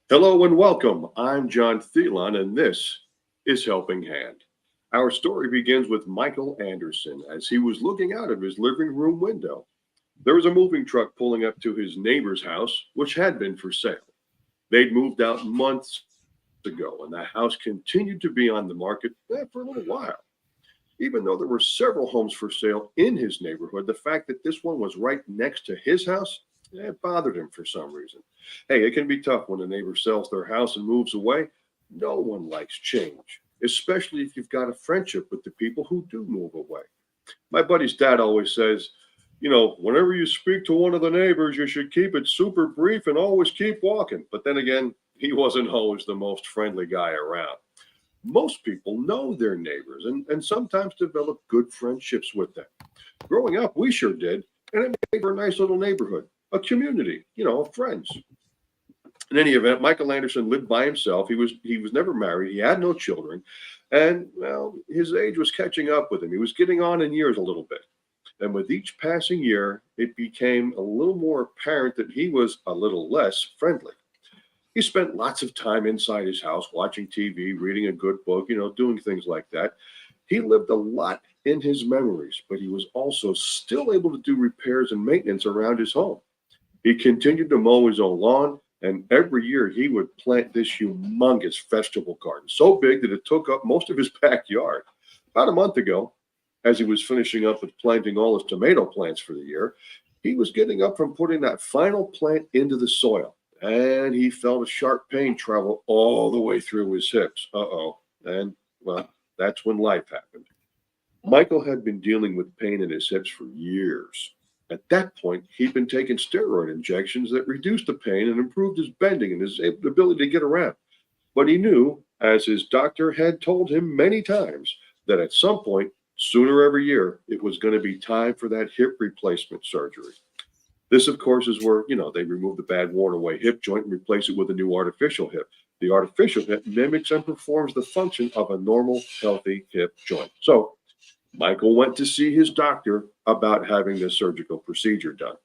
Hello and welcome. I'm John Thielon, and this is Helping Hand. Our story begins with Michael Anderson as he was looking out of his living room window. There was a moving truck pulling up to his neighbor's house, which had been for sale. They'd moved out months ago, and the house continued to be on the market for a little while. Even though there were several homes for sale in his neighborhood, the fact that this one was right next to his house, it bothered him for some reason. Hey, it can be tough when a neighbor sells their house and moves away. No one likes change, especially if you've got a friendship with the people who do move away. My buddy's dad always says, whenever you speak to one of the neighbors, you should keep it super brief and always keep walking. But then again, he wasn't always the most friendly guy around. Most people know their neighbors and sometimes develop good friendships with them. Growing up, we sure did, and it made for a nice little neighborhood, a community, of friends. In any event, Michael Anderson lived by himself. He was never married. He had no children, and well, his age was catching up with him. He was getting on in years a little bit. And with each passing year, it became a little more apparent that he was a little less friendly. He spent lots of time inside his house watching TV, reading a good book, doing things like that. He lived a lot in his memories, but he was also still able to do repairs and maintenance around his home. He continued to mow his own lawn, and every year he would plant this humongous vegetable garden, so big that it took up most of his backyard. About a month ago, as he was finishing up with planting all his tomato plants for the year, he was getting up from putting that final plant into the soil. And he felt a sharp pain travel all the way through his hips. And, well, that's when life happened. Michael had been dealing with pain in his hips for years. At that point, he'd been taking steroid injections that reduced the pain and improved his bending and his ability to get around. But he knew, as his doctor had told him many times, that at some point, sooner every year, it was going to be time for that hip replacement surgery. This, of course, is where, they remove the bad worn away hip joint and replace it with a new artificial hip. The artificial hip mimics and performs the function of a normal, healthy hip joint. So Michael went to see his doctor about having this surgical procedure done.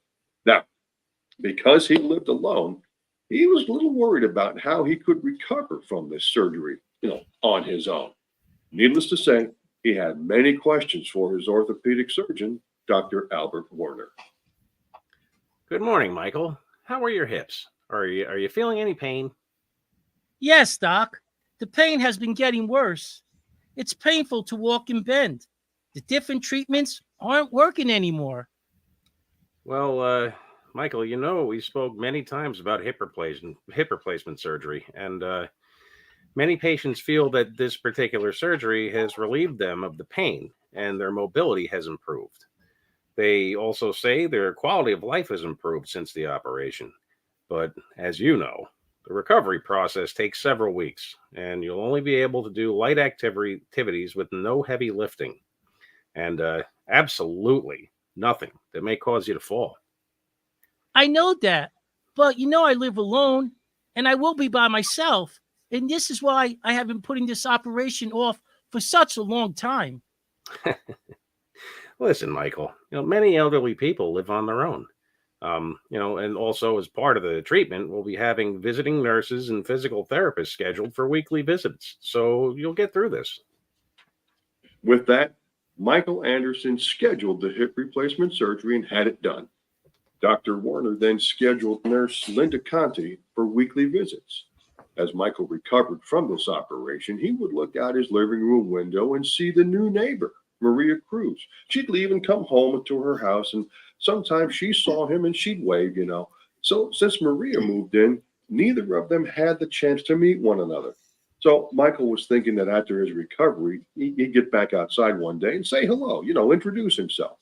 Now, because he lived alone, he was a little worried about how he could recover from this surgery, on his own. Needless to say, he had many questions for his orthopedic surgeon, Dr. Albert Werner. Good morning, Michael. How are your hips? Are you feeling any pain? Yes, Doc. The pain has been getting worse. It's painful to walk and bend. The different treatments aren't working anymore. Well, Michael, we spoke many times about hip replacement surgery, and many patients feel that this particular surgery has relieved them of the pain and their mobility has improved. They also say their quality of life has improved since the operation. But as you know, the recovery process takes several weeks, and you'll only be able to do light activities with no heavy lifting, and absolutely nothing that may cause you to fall. I know that, but I live alone, and I will be by myself, and this is why I have been putting this operation off for such a long time. Listen, Michael, many elderly people live on their own. And also as part of the treatment, we'll be having visiting nurses and physical therapists scheduled for weekly visits. So you'll get through this. With that, Michael Anderson scheduled the hip replacement surgery and had it done. Dr. Werner then scheduled nurse Linda Conti for weekly visits. As Michael recovered from this operation, he would look out his living room window and see the new neighbor, Maria Cruz. She'd leave and come home to her house, and sometimes she saw him and she'd wave, So since Maria moved in, neither of them had the chance to meet one another. So Michael was thinking that after his recovery, he'd get back outside one day and say hello, introduce himself.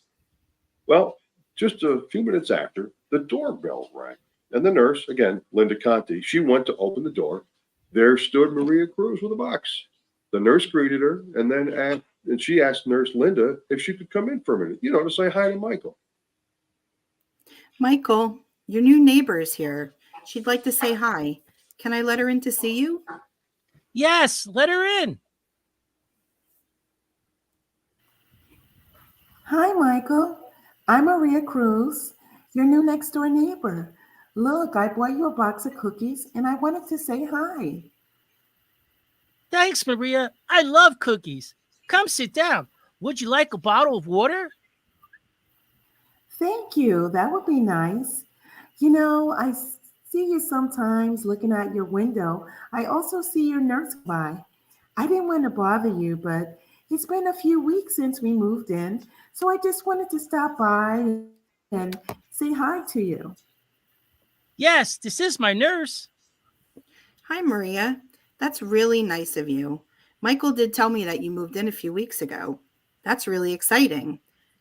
Well, just a few minutes after, the doorbell rang, and the nurse, again, Linda Conti, she went to open the door. There stood Maria Cruz with a box. The nurse greeted her, and then she asked Nurse Linda if she could come in for a minute, to say hi to Michael. Michael, your new neighbor is here. She'd like to say hi. Can I let her in to see you? Yes, let her in. Hi, Michael. I'm Maria Cruz, your new next door neighbor. Look, I bought you a box of cookies and I wanted to say hi. Thanks, Maria. I love cookies. Come sit down. Would you like a bottle of water? Thank you. That would be nice. See you sometimes looking out your window. I also see your nurse by. I didn't want to bother you, but it's been a few weeks since we moved in, so I just wanted to stop by and say hi to you. Yes, this is my nurse. Hi, Maria. That's really nice of you. Michael did tell me that you moved in a few weeks ago. That's really exciting.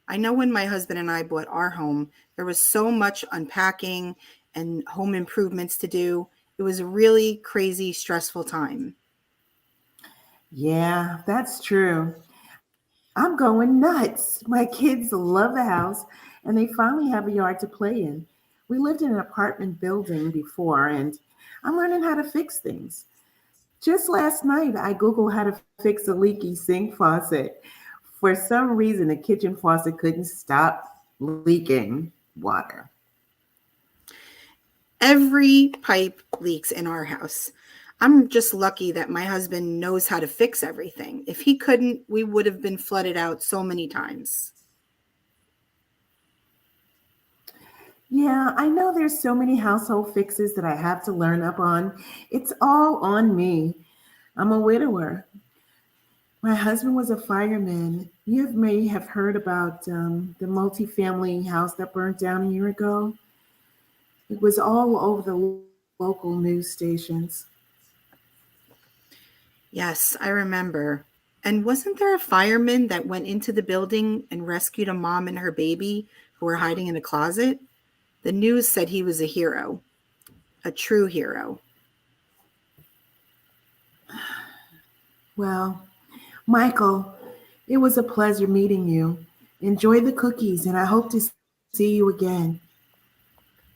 I know when my husband and I bought our home, there was so much unpacking and home improvements to do. It was a really crazy, stressful time. Yeah, that's true. I'm going nuts. My kids love the house and they finally have a yard to play in. We lived in an apartment building before and I'm learning how to fix things. Just last night, I Googled how to fix a leaky sink faucet. For some reason, the kitchen faucet couldn't stop leaking water. Every pipe leaks in our house. I'm just lucky that my husband knows how to fix everything. If he couldn't, we would have been flooded out so many times. Yeah, I know there's so many household fixes that I have to learn up on. It's all on me. I'm a widower. My husband was a fireman. You may have heard about the multifamily house that burned down a year ago. It was all over the local news stations. Yes, I remember. And wasn't there a fireman that went into the building and rescued a mom and her baby who were hiding in a closet? The news said he was a hero, a true hero. Well, Michael, it was a pleasure meeting you. Enjoy the cookies, and I hope to see you again.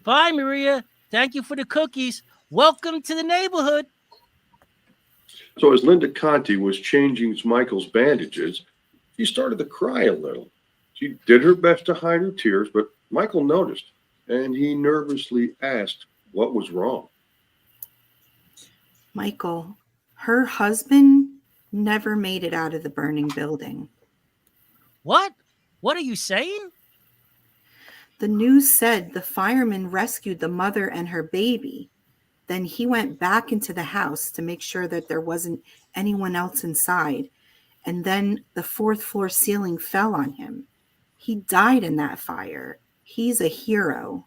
Bye, Maria. Thank you for the cookies. Welcome to the neighborhood. So as Linda Conti was changing Michael's bandages, she started to cry a little. She did her best to hide her tears, but Michael noticed, and he nervously asked what was wrong. Michael, her husband never made it out of the burning building. What? What are you saying? The news said the fireman rescued the mother and her baby. Then he went back into the house to make sure that there wasn't anyone else inside. And then the fourth floor ceiling fell on him. He died in that fire. He's a hero.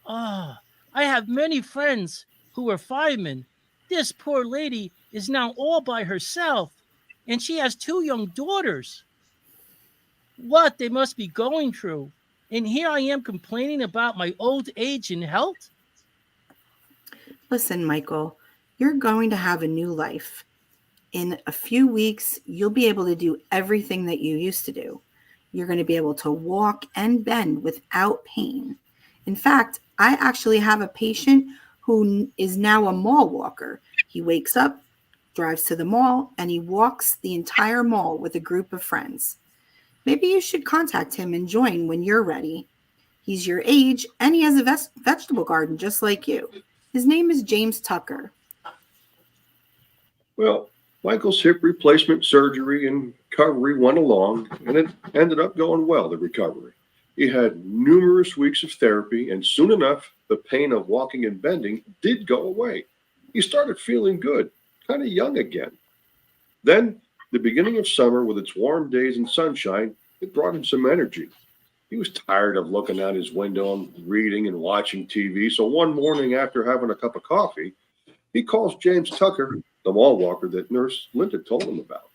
Ah, I have many friends who are firemen. This poor lady is now all by herself, and she has two young daughters. What they must be going through. And here I am complaining about my old age and health. Listen, Michael, you're going to have a new life. In a few weeks, you'll be able to do everything that you used to do. You're going to be able to walk and bend without pain. In fact, I actually have a patient who is now a mall walker. He wakes up, drives to the mall, and he walks the entire mall with a group of friends. Maybe you should contact him and join when you're ready. He's your age, and he has a vegetable garden just like you. His name is James Tucker. Well, Michael's hip replacement surgery and recovery went along, and it ended up going well, the recovery. He had numerous weeks of therapy, and soon enough, the pain of walking and bending did go away. He started feeling good, kind of young again. Then, the beginning of summer, with its warm days and sunshine, it brought him some energy. He was tired of looking out his window and reading and watching TV, so one morning after having a cup of coffee, he calls James Tucker, the mall walker that Nurse Linda told him about.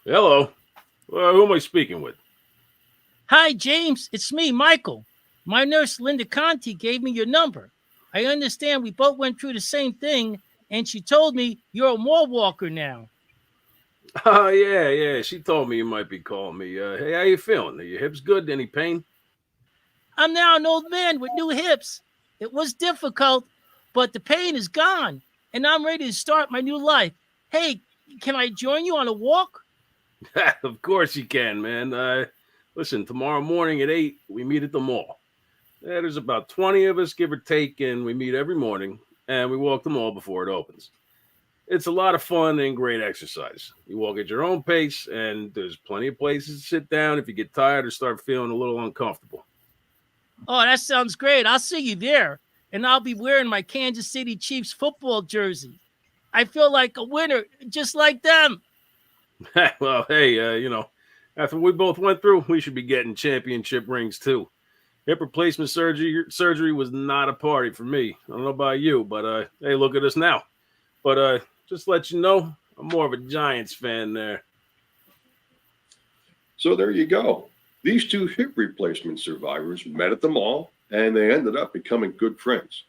Hello. Who am I speaking with? Hi, James. It's me, Michael. My nurse, Linda Conti, gave me your number. I understand we both went through the same thing, and she told me you're a mall walker now. Oh, yeah. She told me you might be calling me. Hey, how you feeling? Are your hips good? Any pain? I'm now an old man with new hips. It was difficult, but the pain is gone, and I'm ready to start my new life. Hey, can I join you on a walk? Of course you can, man. Listen, tomorrow morning at 8, we meet at the mall. There's about 20 of us, give or take, and we meet every morning, and we walk the mall before it opens. It's a lot of fun and great exercise. You walk at your own pace, and there's plenty of places to sit down if you get tired or start feeling a little uncomfortable. Oh, that sounds great. I'll see you there, and I'll be wearing my Kansas City Chiefs football jersey. I feel like a winner, just like them. Well, hey, after we both went through, we should be getting championship rings too. Hip replacement surgery was not a party for me. I don't know about you, but hey, look at us now. But just to let you know, I'm more of a Giants fan there. So there you go. These two hip replacement survivors met at the mall and they ended up becoming good friends.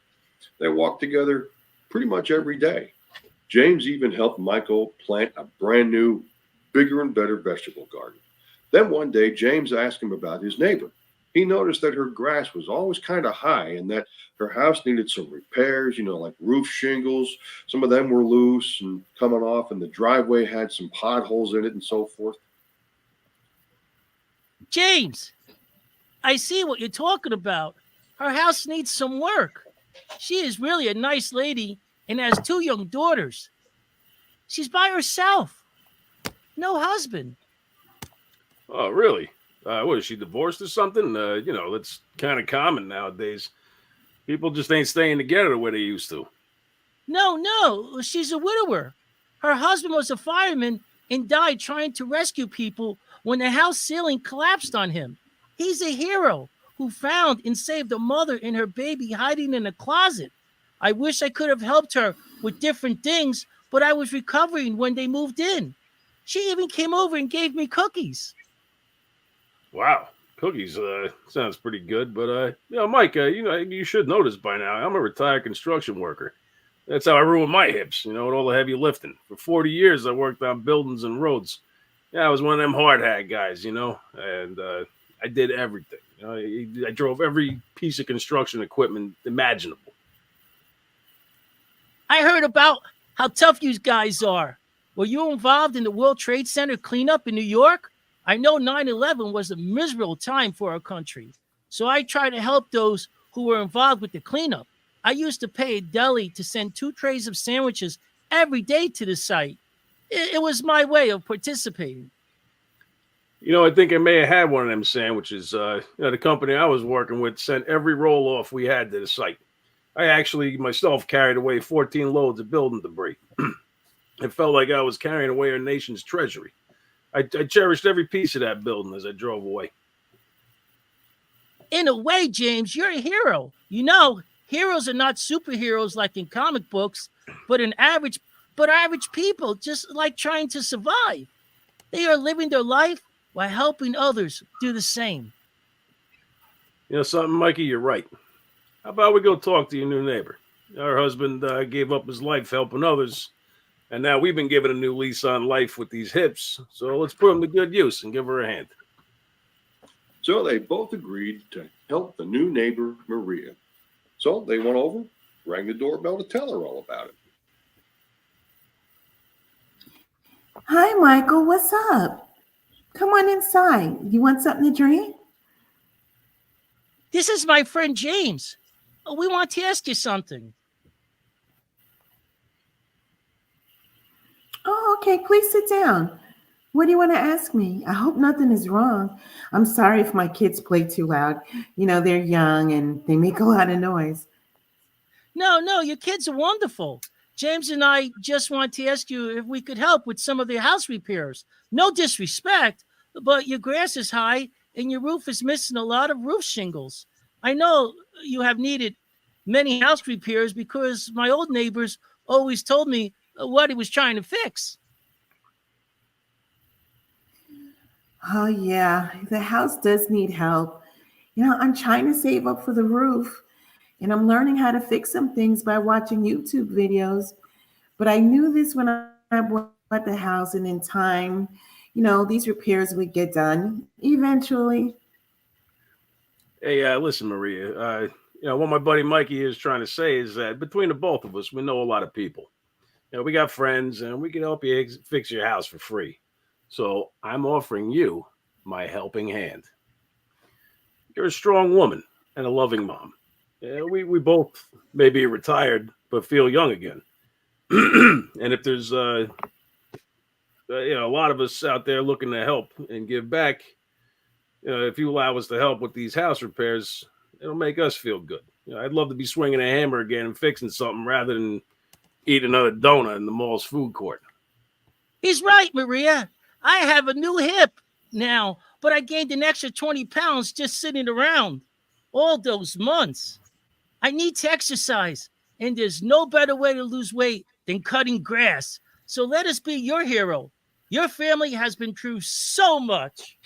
They walked together pretty much every day. James even helped Michael plant a brand new, bigger and better vegetable garden. Then one day, James asked him about his neighbor. He noticed that her grass was always kind of high and that her house needed some repairs, like roof shingles. Some of them were loose and coming off, and the driveway had some potholes in it and so forth. James, I see what you're talking about. Her house needs some work. She is really a nice lady and has 2 young daughters. She's by herself. No husband. Oh, really? What, is she divorced or something? That's kind of common nowadays. People just ain't staying together the way they used to. No, she's a widower. Her husband was a fireman and died trying to rescue people when the house ceiling collapsed on him. He's a hero who found and saved a mother and her baby hiding in a closet. I wish I could have helped her with different things, but I was recovering when they moved in. She even came over and gave me cookies. Wow, cookies sounds pretty good. But Mike, you should know this by now. I'm a retired construction worker. That's how I ruined my hips, with all the heavy lifting. For 40 years, I worked on buildings and roads. Yeah, I was one of them hard hat guys, and I did everything. I drove every piece of construction equipment imaginable. I heard about how tough you guys are. Were you involved in the World Trade Center cleanup in New York? I know 9/11 was a miserable time for our country, so I try to help those who were involved with the cleanup. I used to pay a deli to send 2 trays of sandwiches every day to the site. It was my way of participating. I think I may have had one of them sandwiches. The company I was working with sent every roll off we had to the site. I actually myself carried away 14 loads of building debris. It felt like I was carrying away our nation's treasury. I cherished every piece of that building as I drove away. In a way, James, you're a hero. Heroes are not superheroes like in comic books, but average people just like trying to survive. They are living their life while helping others do the same. You know something, Mikey? You're right. How about we go talk to your new neighbor? Her husband gave up his life helping others, and now we've been given a new lease on life with these hips. So let's put them to good use and give her a hand. So they both agreed to help the new neighbor, Maria. So they went over, rang the doorbell to tell her all about it. Hi, Michael. What's up? Come on inside. You want something to drink? This is my friend James. We want to ask you something. Oh, okay. Please sit down. What do you want to ask me? I hope nothing is wrong. I'm sorry if my kids play too loud. They're young and they make a lot of noise. No, your kids are wonderful. James and I just want to ask you if we could help with some of the house repairs. No disrespect, but your grass is high and your roof is missing a lot of roof shingles. I know you have needed many house repairs because my old neighbors always told me what he was trying to fix. Oh, yeah. The house does need help. I'm trying to save up for the roof, and I'm learning how to fix some things by watching YouTube videos. But I knew this when I bought the house, and in time, these repairs would get done eventually. Hey, listen, Maria. What my buddy Mikey is trying to say is that between the both of us, we know a lot of people. We got friends, and we can help you fix your house for free. So I'm offering you my helping hand. You're a strong woman and a loving mom. We both may be retired, but feel young again. And if there's a lot of us out there looking to help and give back, if you allow us to help with these house repairs, it'll make us feel good. I'd love to be swinging a hammer again and fixing something rather than eat another donut in the mall's food court. He's right, Maria. I have a new hip now, but I gained an extra 20 pounds just sitting around all those months. I need to exercise, and there's no better way to lose weight than cutting grass. So let us be your hero. Your family has been through so much.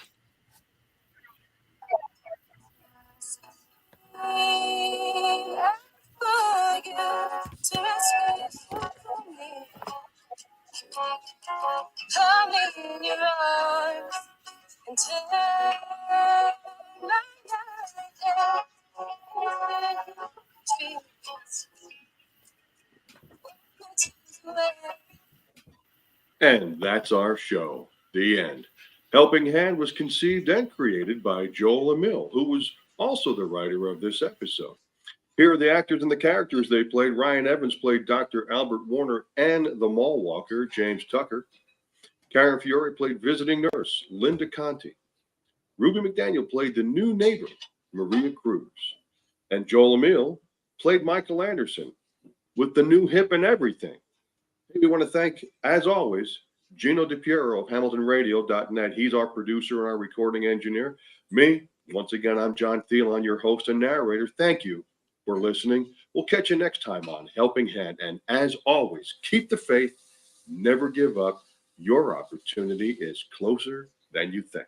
And that's our show. The end. Helping Hand was conceived and created by Joel Emil, who was also the writer of this episode. Here are the actors and the characters they played. Ryan Evans played Dr. Albert Warner and the mall walker, James Tucker. Karen Fiore played visiting nurse, Linda Conti. Ruby McDaniel played the new neighbor, Maria Cruz. And Joel Emil played Michael Anderson with the new hip and everything. We want to thank, as always, Gino DiPiero of HamiltonRadio.net. He's our producer and our recording engineer. Me, once again, I'm John Thielon, your host and narrator. Thank you for listening. We'll catch you next time on Helping Hand. And as always, keep the faith, never give up. Your opportunity is closer than you think.